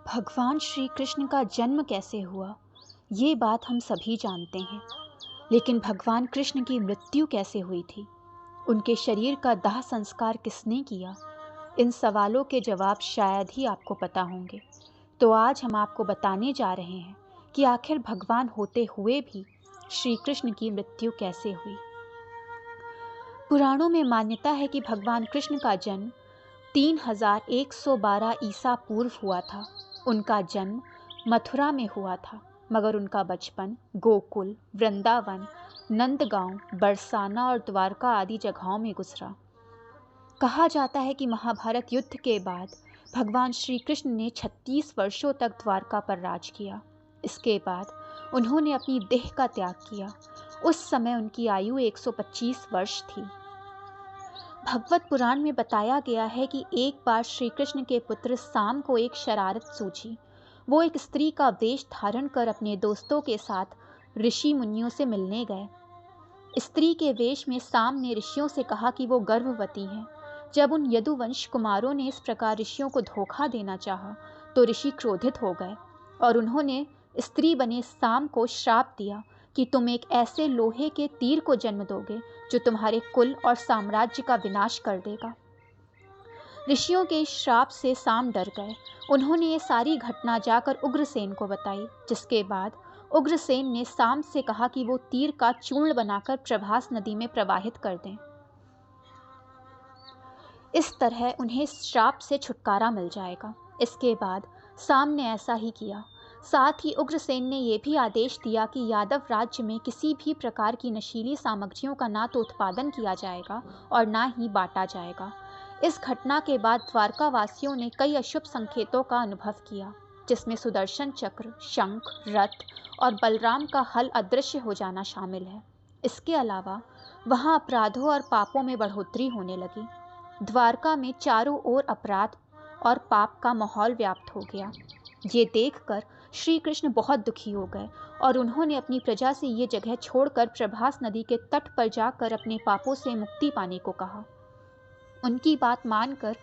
भगवान श्री कृष्ण का जन्म कैसे हुआ, ये बात हम सभी जानते हैं। लेकिन भगवान कृष्ण की मृत्यु कैसे हुई थी, उनके शरीर का दाह संस्कार किसने किया, इन सवालों के जवाब शायद ही आपको पता होंगे। तो आज हम आपको बताने जा रहे हैं कि आखिर भगवान होते हुए भी श्री कृष्ण की मृत्यु कैसे हुई। पुराणों में मान्यता है कि भगवान कृष्ण का जन्म 3112 ईसा पूर्व हुआ था। उनका जन्म मथुरा में हुआ था, मगर उनका बचपन गोकुल, वृंदावन, नंदगांव, बरसाना और द्वारका आदि जगहों में गुजरा। कहा जाता है कि महाभारत युद्ध के बाद भगवान श्री कृष्ण ने 36 वर्षों तक द्वारका पर राज किया। इसके बाद उन्होंने अपनी देह का त्याग किया। उस समय उनकी आयु 125 वर्ष थी। भगवत पुराण में बताया गया है कि एक बार श्री कृष्ण के पुत्र साम को एक शरारत सूझी। वो एक स्त्री का वेश धारण कर अपने दोस्तों के साथ ऋषि मुनियों से मिलने गए। स्त्री के वेश में साम ने ऋषियों से कहा कि वो गर्भवती हैं। जब उन यदुवंश कुमारों ने इस प्रकार ऋषियों को धोखा देना चाहा तो ऋषि क्रोधित हो गए और उन्होंने स्त्री बने साम को श्राप दिया कि तुम एक ऐसे लोहे के तीर को जन्म दोगे जो तुम्हारे कुल और साम्राज्य का विनाश कर देगा। ऋषियों के श्राप से साम डर गए। उन्होंने ये सारी घटना जाकर उग्रसेन को बताई, जिसके बाद उग्रसेन ने साम से कहा कि वो तीर का चूर्ण बनाकर प्रभास नदी में प्रवाहित कर दें। इस तरह उन्हें श्राप से छुटकारा मिल जाएगा। इसके बाद साम ने ऐसा ही किया। साथ ही उग्रसेन ने यह भी आदेश दिया कि यादव राज्य में किसी भी प्रकार की नशीली सामग्रियों का ना तो उत्पादन किया जाएगा और ना ही बांटा जाएगा। इस घटना के बाद द्वारका वासियों ने कई अशुभ संकेतों का अनुभव किया, जिसमें सुदर्शन चक्र, शंख, रथ और बलराम का हल अदृश्य हो जाना शामिल है। इसके अलावा वहां अपराधों और पापों में बढ़ोतरी होने लगी। द्वारका में चारों ओर अपराध और पाप का माहौल व्याप्त हो गया। ये देखकर श्री कृष्ण बहुत दुखी हो गए और उन्होंने अपनी प्रजा से ये जगह छोड़कर प्रभास नदी के तट पर जाकर अपने पापों से मुक्ति पाने को कहा। उनकी बात मानकर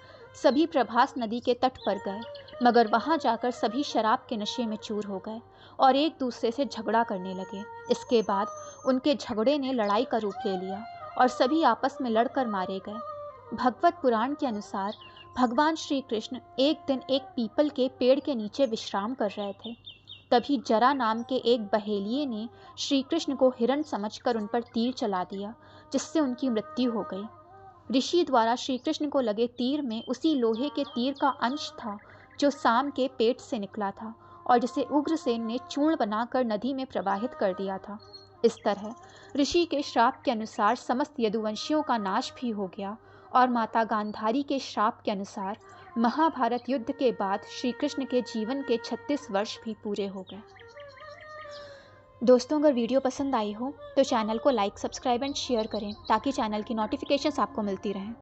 सभी प्रभास नदी के तट पर गए, मगर वहां जाकर सभी शराब के नशे में चूर हो गए और एक दूसरे से झगड़ा करने लगे। इसके बाद उनके झगड़े ने लड़ाई का रूप ले लिया और सभी आपस में लड़कर मारे गए। भगवत पुराण के अनुसार भगवान श्री कृष्ण एक दिन एक पीपल के पेड़ के नीचे विश्राम कर रहे थे। तभी जरा नाम के एक बहेलिये ने श्री कृष्ण को हिरण समझकर उन पर तीर चला दिया, जिससे उनकी मृत्यु हो गई। ऋषि द्वारा श्री कृष्ण को लगे तीर में उसी लोहे के तीर का अंश था जो साम के पेट से निकला था और जिसे उग्रसेन ने चूर्ण बनाकर नदी में प्रवाहित कर दिया था। इस तरह ऋषि के श्राप के अनुसार समस्त यदुवंशियों का नाश भी हो गया और माता गांधारी के श्राप के अनुसार महाभारत युद्ध के बाद श्री कृष्ण के जीवन के 36 वर्ष भी पूरे हो गए। दोस्तों, अगर वीडियो पसंद आई हो तो चैनल को लाइक, सब्सक्राइब एंड शेयर करें ताकि चैनल की नोटिफिकेशंस आपको मिलती रहें।